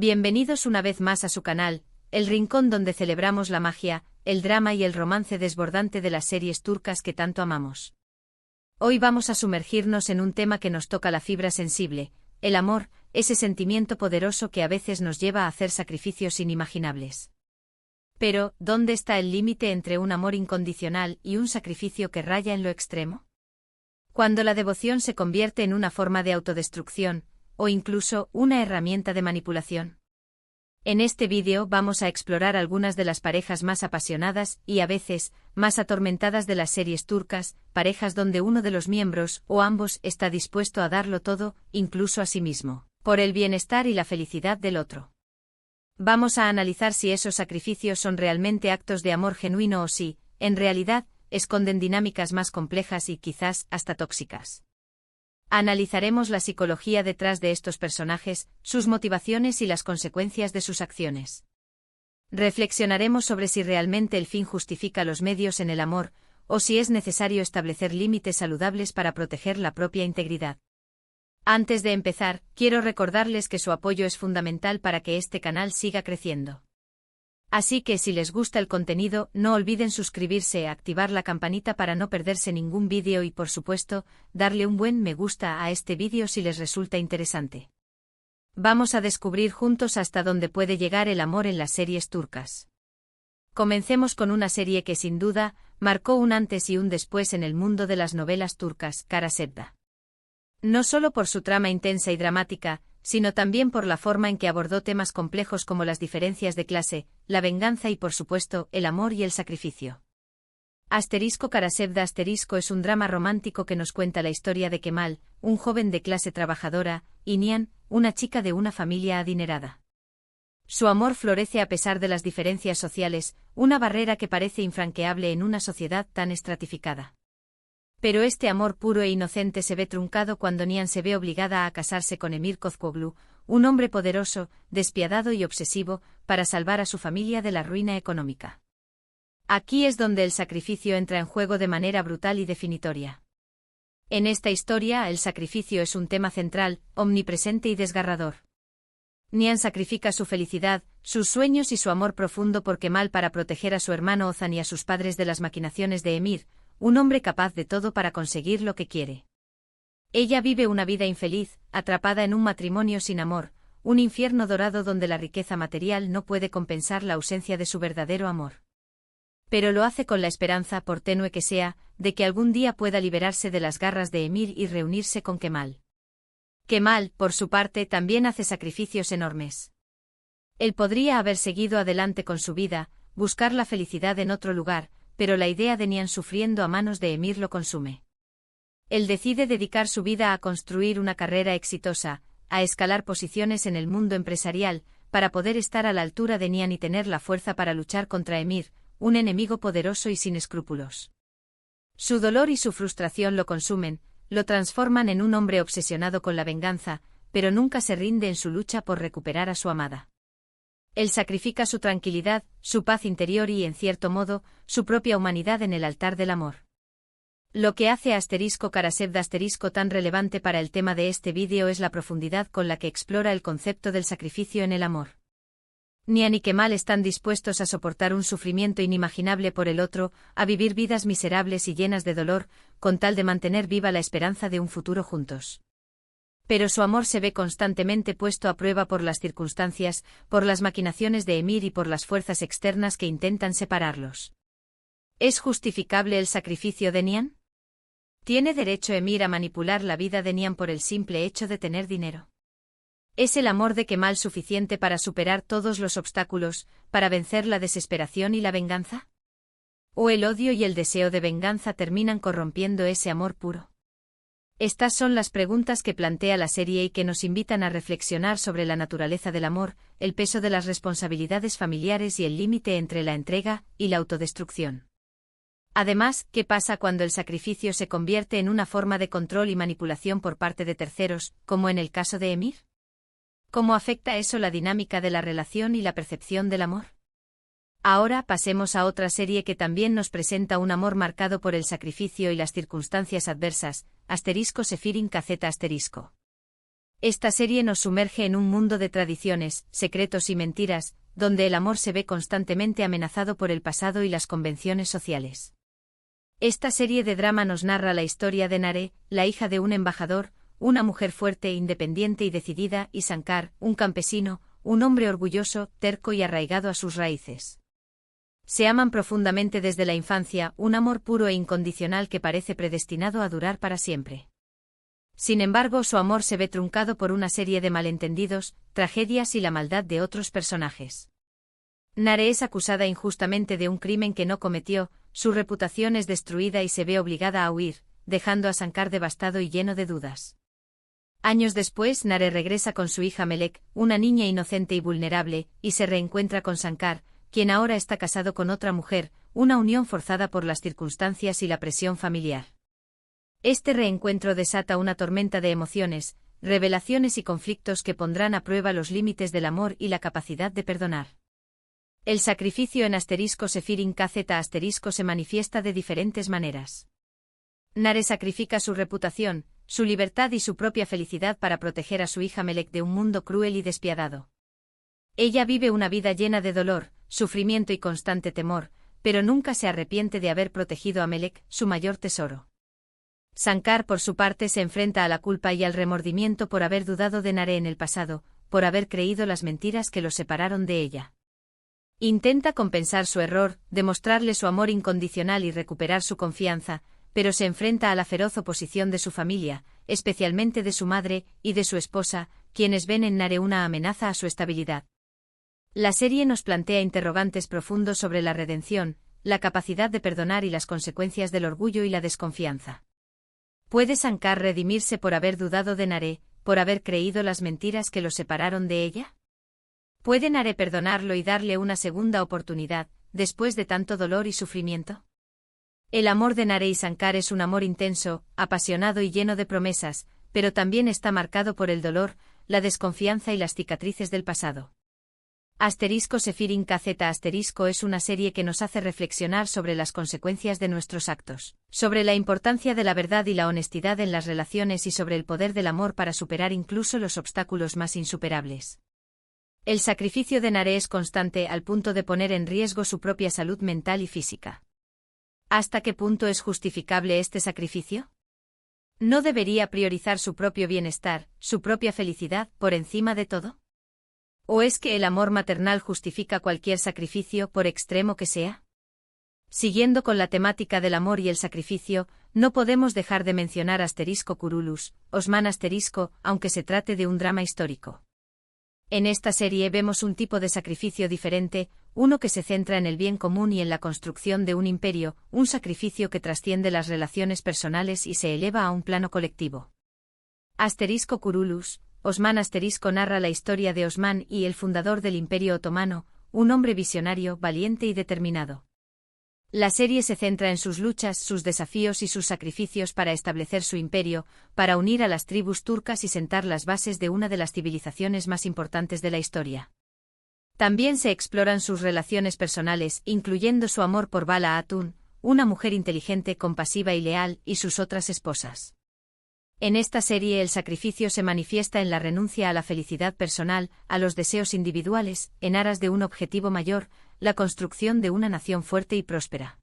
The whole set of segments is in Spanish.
Bienvenidos una vez más a su canal, el rincón donde celebramos la magia, el drama y el romance desbordante de las series turcas que tanto amamos. Hoy vamos a sumergirnos en un tema que nos toca la fibra sensible, el amor, ese sentimiento poderoso que a veces nos lleva a hacer sacrificios inimaginables. Pero, ¿dónde está el límite entre un amor incondicional y un sacrificio que raya en lo extremo? Cuando la devoción se convierte en una forma de autodestrucción, o incluso una herramienta de manipulación. En este vídeo vamos a explorar algunas de las parejas más apasionadas y a veces más atormentadas de las series turcas, parejas donde uno de los miembros o ambos está dispuesto a darlo todo, incluso a sí mismo, por el bienestar y la felicidad del otro. Vamos a analizar si esos sacrificios son realmente actos de amor genuino o si, en realidad, esconden dinámicas más complejas y quizás hasta tóxicas. Analizaremos la psicología detrás de estos personajes, sus motivaciones y las consecuencias de sus acciones. Reflexionaremos sobre si realmente el fin justifica los medios en el amor, o si es necesario establecer límites saludables para proteger la propia integridad. Antes de empezar, quiero recordarles que su apoyo es fundamental para que este canal siga creciendo. Así que si les gusta el contenido, no olviden suscribirse, activar la campanita para no perderse ningún vídeo y por supuesto, darle un buen me gusta a este vídeo si les resulta interesante. Vamos a descubrir juntos hasta dónde puede llegar el amor en las series turcas. Comencemos con una serie que sin duda, marcó un antes y un después en el mundo de las novelas turcas, Kara Sevda. No solo por su trama intensa y dramática, sino también por la forma en que abordó temas complejos como las diferencias de clase, la venganza y por supuesto, el amor y el sacrificio. Kara Sevda es un drama romántico que nos cuenta la historia de Kemal, un joven de clase trabajadora, y Nihan, una chica de una familia adinerada. Su amor florece a pesar de las diferencias sociales, una barrera que parece infranqueable en una sociedad tan estratificada. Pero este amor puro e inocente se ve truncado cuando Nihan se ve obligada a casarse con Emir Kozkoglu, un hombre poderoso, despiadado y obsesivo, para salvar a su familia de la ruina económica. Aquí es donde el sacrificio entra en juego de manera brutal y definitoria. En esta historia, el sacrificio es un tema central, omnipresente y desgarrador. Nihan sacrifica su felicidad, sus sueños y su amor profundo por Kemal para proteger a su hermano Ozan y a sus padres de las maquinaciones de Emir, un hombre capaz de todo para conseguir lo que quiere. Ella vive una vida infeliz, atrapada en un matrimonio sin amor, un infierno dorado donde la riqueza material no puede compensar la ausencia de su verdadero amor. Pero lo hace con la esperanza, por tenue que sea, de que algún día pueda liberarse de las garras de Emir y reunirse con Kemal. Kemal, por su parte, también hace sacrificios enormes. Él podría haber seguido adelante con su vida, buscar la felicidad en otro lugar, pero la idea de Nihan sufriendo a manos de Emir lo consume. Él decide dedicar su vida a construir una carrera exitosa, a escalar posiciones en el mundo empresarial, para poder estar a la altura de Nihan y tener la fuerza para luchar contra Emir, un enemigo poderoso y sin escrúpulos. Su dolor y su frustración lo consumen, lo transforman en un hombre obsesionado con la venganza, pero nunca se rinde en su lucha por recuperar a su amada. Él sacrifica su tranquilidad, su paz interior y, en cierto modo, su propia humanidad en el altar del amor. Lo que hace a Kara Sevda tan relevante para el tema de este vídeo es la profundidad con la que explora el concepto del sacrificio en el amor. Nihan y Kemal están dispuestos a soportar un sufrimiento inimaginable por el otro, a vivir vidas miserables y llenas de dolor, con tal de mantener viva la esperanza de un futuro juntos. Pero su amor se ve constantemente puesto a prueba por las circunstancias, por las maquinaciones de Emir y por las fuerzas externas que intentan separarlos. ¿Es justificable el sacrificio de Nihan? ¿Tiene derecho Emir a manipular la vida de Nihan por el simple hecho de tener dinero? ¿Es el amor de Kemal suficiente para superar todos los obstáculos, para vencer la desesperación y la venganza? ¿O el odio y el deseo de venganza terminan corrompiendo ese amor puro? Estas son las preguntas que plantea la serie y que nos invitan a reflexionar sobre la naturaleza del amor, el peso de las responsabilidades familiares y el límite entre la entrega y la autodestrucción. Además, ¿qué pasa cuando el sacrificio se convierte en una forma de control y manipulación por parte de terceros, como en el caso de Emir? ¿Cómo afecta eso la dinámica de la relación y la percepción del amor? Ahora pasemos a otra serie que también nos presenta un amor marcado por el sacrificio y las circunstancias adversas, *Sefirin Kazeta*. Esta serie nos sumerge en un mundo de tradiciones, secretos y mentiras, donde el amor se ve constantemente amenazado por el pasado y las convenciones sociales. Esta serie de drama nos narra la historia de Nare, la hija de un embajador, una mujer fuerte, independiente y decidida, y Sankar, un campesino, un hombre orgulloso, terco y arraigado a sus raíces. Se aman profundamente desde la infancia, un amor puro e incondicional que parece predestinado a durar para siempre. Sin embargo, su amor se ve truncado por una serie de malentendidos, tragedias y la maldad de otros personajes. Nare es acusada injustamente de un crimen que no cometió, su reputación es destruida y se ve obligada a huir, dejando a Sankar devastado y lleno de dudas. Años después, Nare regresa con su hija Melek, una niña inocente y vulnerable, y se reencuentra con Sankar, quien ahora está casado con otra mujer, una unión forzada por las circunstancias y la presión familiar. Este reencuentro desata una tormenta de emociones, revelaciones y conflictos que pondrán a prueba los límites del amor y la capacidad de perdonar. El sacrificio en *Sefirin KZ* se manifiesta de diferentes maneras. Nare sacrifica su reputación, su libertad y su propia felicidad para proteger a su hija Melek de un mundo cruel y despiadado. Ella vive una vida llena de dolor, sufrimiento y constante temor, pero nunca se arrepiente de haber protegido a Melek, su mayor tesoro. Sankar, por su parte, se enfrenta a la culpa y al remordimiento por haber dudado de Nare en el pasado, por haber creído las mentiras que los separaron de ella. Intenta compensar su error, demostrarle su amor incondicional y recuperar su confianza, pero se enfrenta a la feroz oposición de su familia, especialmente de su madre y de su esposa, quienes ven en Nare una amenaza a su estabilidad. La serie nos plantea interrogantes profundos sobre la redención, la capacidad de perdonar y las consecuencias del orgullo y la desconfianza. ¿Puede Sankar redimirse por haber dudado de Nare, por haber creído las mentiras que los separaron de ella? ¿Puede Nare perdonarlo y darle una segunda oportunidad, después de tanto dolor y sufrimiento? El amor de Nare y Sankar es un amor intenso, apasionado y lleno de promesas, pero también está marcado por el dolor, la desconfianza y las cicatrices del pasado. *Sefirin KZ* es una serie que nos hace reflexionar sobre las consecuencias de nuestros actos, sobre la importancia de la verdad y la honestidad en las relaciones y sobre el poder del amor para superar incluso los obstáculos más insuperables. El sacrificio de Nare es constante al punto de poner en riesgo su propia salud mental y física. ¿Hasta qué punto es justificable este sacrificio? ¿No debería priorizar su propio bienestar, su propia felicidad, por encima de todo? ¿O es que el amor maternal justifica cualquier sacrificio, por extremo que sea? Siguiendo con la temática del amor y el sacrificio, no podemos dejar de mencionar *Curulus, Osman *, aunque se trate de un drama histórico. En esta serie vemos un tipo de sacrificio diferente, uno que se centra en el bien común y en la construcción de un imperio, un sacrificio que trasciende las relaciones personales y se eleva a un plano colectivo. *Curulus, Osman * narra la historia de Osman y el fundador del Imperio Otomano, un hombre visionario, valiente y determinado. La serie se centra en sus luchas, sus desafíos y sus sacrificios para establecer su imperio, para unir a las tribus turcas y sentar las bases de una de las civilizaciones más importantes de la historia. También se exploran sus relaciones personales, incluyendo su amor por Bala Hatun, una mujer inteligente, compasiva y leal, y sus otras esposas. En esta serie el sacrificio se manifiesta en la renuncia a la felicidad personal, a los deseos individuales, en aras de un objetivo mayor, la construcción de una nación fuerte y próspera.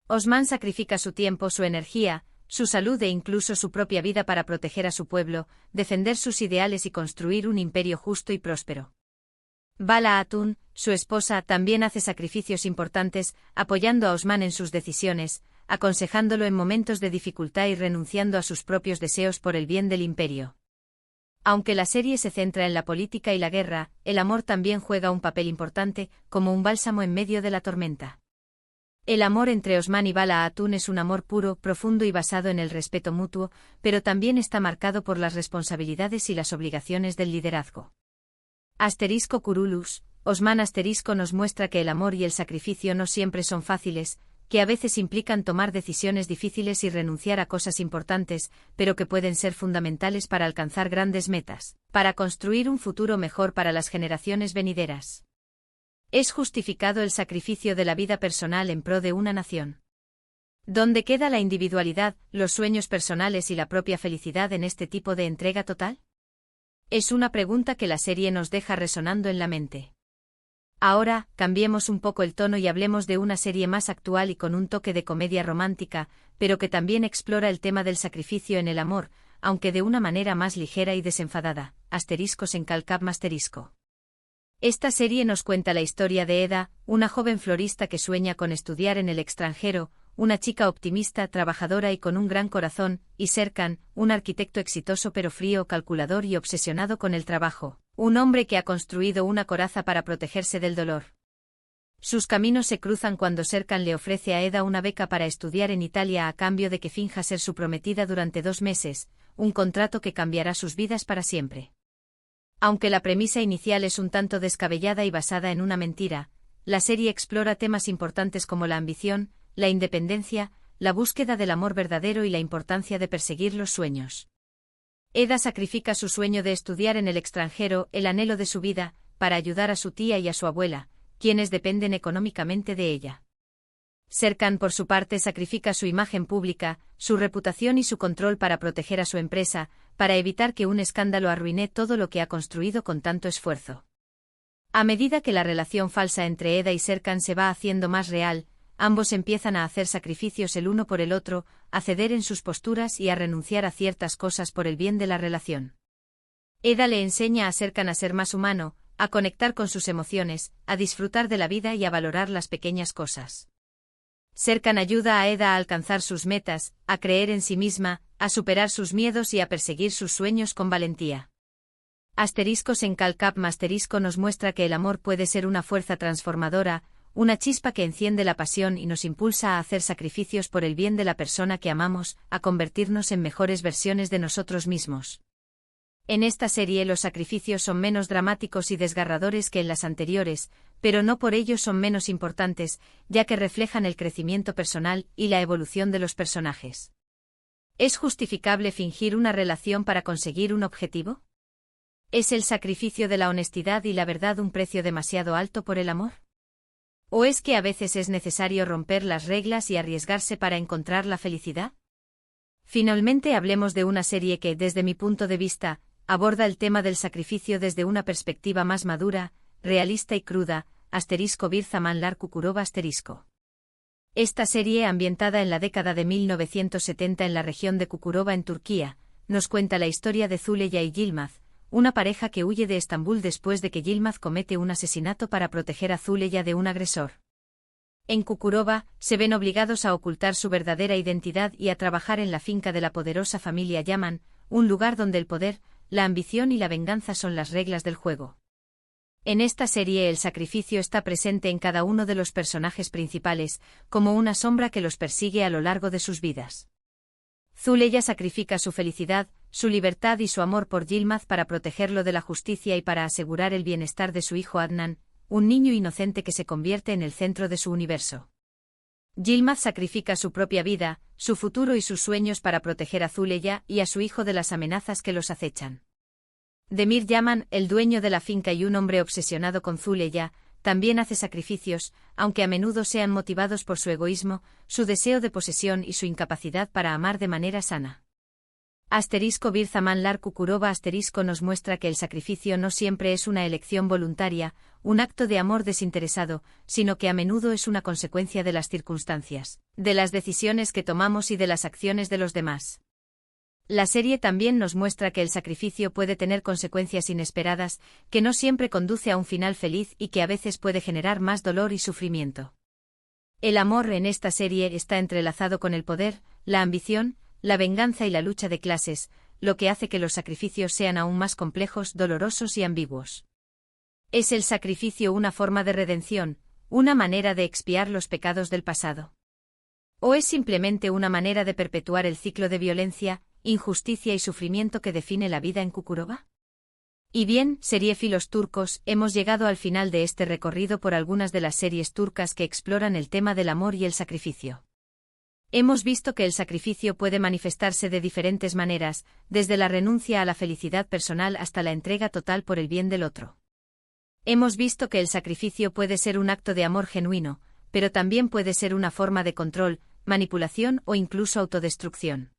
Osman sacrifica su tiempo, su energía, su salud e incluso su propia vida para proteger a su pueblo, defender sus ideales y construir un imperio justo y próspero. Bala Hatun, su esposa, también hace sacrificios importantes, apoyando a Osman en sus decisiones, aconsejándolo en momentos de dificultad y renunciando a sus propios deseos por el bien del imperio. Aunque la serie se centra en la política y la guerra, el amor también juega un papel importante, como un bálsamo en medio de la tormenta. El amor entre Osman y Bala Hatun es un amor puro, profundo y basado en el respeto mutuo, pero también está marcado por las responsabilidades y las obligaciones del liderazgo. *Curulus, Osman * nos muestra que el amor y el sacrificio no siempre son fáciles, que a veces implican tomar decisiones difíciles y renunciar a cosas importantes, pero que pueden ser fundamentales para alcanzar grandes metas, para construir un futuro mejor para las generaciones venideras. ¿Es justificado el sacrificio de la vida personal en pro de una nación? ¿Dónde queda la individualidad, los sueños personales y la propia felicidad en este tipo de entrega total? Es una pregunta que la serie nos deja resonando en la mente. Ahora, cambiemos un poco el tono y hablemos de una serie más actual y con un toque de comedia romántica, pero que también explora el tema del sacrificio en el amor, aunque de una manera más ligera y desenfadada. Asteriscos en calcap asterisco. Esta serie nos cuenta la historia de Eda, una joven florista que sueña con estudiar en el extranjero, una chica optimista, trabajadora y con un gran corazón, y Serkan, un arquitecto exitoso pero frío, calculador y obsesionado con el trabajo, un hombre que ha construido una coraza para protegerse del dolor. Sus caminos se cruzan cuando Serkan le ofrece a Eda una beca para estudiar en Italia a cambio de que finja ser su prometida durante 2 meses, un contrato que cambiará sus vidas para siempre. Aunque la premisa inicial es un tanto descabellada y basada en una mentira, la serie explora temas importantes como la ambición, la independencia, la búsqueda del amor verdadero y la importancia de perseguir los sueños. Eda sacrifica su sueño de estudiar en el extranjero, el anhelo de su vida, para ayudar a su tía y a su abuela, quienes dependen económicamente de ella. Serkan, por su parte, sacrifica su imagen pública, su reputación y su control para proteger a su empresa, para evitar que un escándalo arruine todo lo que ha construido con tanto esfuerzo. A medida que la relación falsa entre Eda y Serkan se va haciendo más real, ambos empiezan a hacer sacrificios el uno por el otro, a ceder en sus posturas y a renunciar a ciertas cosas por el bien de la relación. Eda le enseña a Serkan a ser más humano, a conectar con sus emociones, a disfrutar de la vida y a valorar las pequeñas cosas. Serkan ayuda a Eda a alcanzar sus metas, a creer en sí misma, a superar sus miedos y a perseguir sus sueños con valentía. Asteriscos en calcap asterisco nos muestra que el amor puede ser una fuerza transformadora, una chispa que enciende la pasión y nos impulsa a hacer sacrificios por el bien de la persona que amamos, a convertirnos en mejores versiones de nosotros mismos. En esta serie los sacrificios son menos dramáticos y desgarradores que en las anteriores, pero no por ello son menos importantes, ya que reflejan el crecimiento personal y la evolución de los personajes. ¿Es justificable fingir una relación para conseguir un objetivo? ¿Es el sacrificio de la honestidad y la verdad un precio demasiado alto por el amor? ¿O es que a veces es necesario romper las reglas y arriesgarse para encontrar la felicidad? Finalmente hablemos de una serie que, desde mi punto de vista, aborda el tema del sacrificio desde una perspectiva más madura, realista y cruda, asterisco Bir Zamanlar Kukurova asterisco. Esta serie, ambientada en la década de 1970 en la región de Kukurova en Turquía, nos cuenta la historia de Zuleya y Yilmaz, una pareja que huye de Estambul después de que Yilmaz comete un asesinato para proteger a Zuleya de un agresor. En Kukurova, se ven obligados a ocultar su verdadera identidad y a trabajar en la finca de la poderosa familia Yaman, un lugar donde el poder, la ambición y la venganza son las reglas del juego. En esta serie el sacrificio está presente en cada uno de los personajes principales, como una sombra que los persigue a lo largo de sus vidas. Zuleya sacrifica su felicidad, su libertad y su amor por Yilmaz para protegerlo de la justicia y para asegurar el bienestar de su hijo Adnan, un niño inocente que se convierte en el centro de su universo. Yilmaz sacrifica su propia vida, su futuro y sus sueños para proteger a Zuleya y a su hijo de las amenazas que los acechan. Demir Yaman, el dueño de la finca y un hombre obsesionado con Zuleya, también hace sacrificios, aunque a menudo sean motivados por su egoísmo, su deseo de posesión y su incapacidad para amar de manera sana. Asterisco Bir Zamanlar Kukurova asterisco nos muestra que el sacrificio no siempre es una elección voluntaria, un acto de amor desinteresado, sino que a menudo es una consecuencia de las circunstancias, de las decisiones que tomamos y de las acciones de los demás. La serie también nos muestra que el sacrificio puede tener consecuencias inesperadas, que no siempre conduce a un final feliz y que a veces puede generar más dolor y sufrimiento. El amor en esta serie está entrelazado con el poder, la ambición, la venganza y la lucha de clases, lo que hace que los sacrificios sean aún más complejos, dolorosos y ambiguos. ¿Es el sacrificio una forma de redención, una manera de expiar los pecados del pasado? ¿O es simplemente una manera de perpetuar el ciclo de violencia, injusticia y sufrimiento que define la vida en Kukurova? Y bien, seriéfilos turcos, hemos llegado al final de este recorrido por algunas de las series turcas que exploran el tema del amor y el sacrificio. Hemos visto que el sacrificio puede manifestarse de diferentes maneras, desde la renuncia a la felicidad personal hasta la entrega total por el bien del otro. Hemos visto que el sacrificio puede ser un acto de amor genuino, pero también puede ser una forma de control, manipulación o incluso autodestrucción.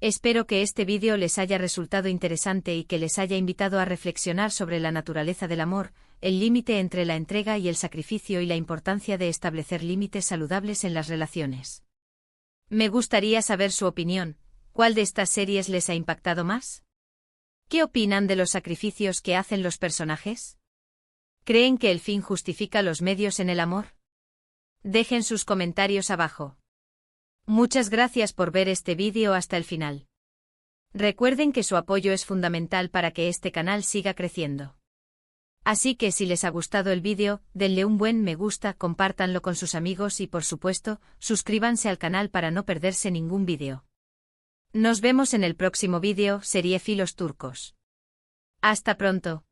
Espero que este vídeo les haya resultado interesante y que les haya invitado a reflexionar sobre la naturaleza del amor, el límite entre la entrega y el sacrificio y la importancia de establecer límites saludables en las relaciones. Me gustaría saber su opinión. ¿Cuál de estas series les ha impactado más? ¿Qué opinan de los sacrificios que hacen los personajes? ¿Creen que el fin justifica los medios en el amor? Dejen sus comentarios abajo. Muchas gracias por ver este vídeo hasta el final. Recuerden que su apoyo es fundamental para que este canal siga creciendo. Así que si les ha gustado el vídeo, denle un buen me gusta, compártanlo con sus amigos y por supuesto, suscríbanse al canal para no perderse ningún vídeo. Nos vemos en el próximo vídeo, serie Filos Turcos. Hasta pronto.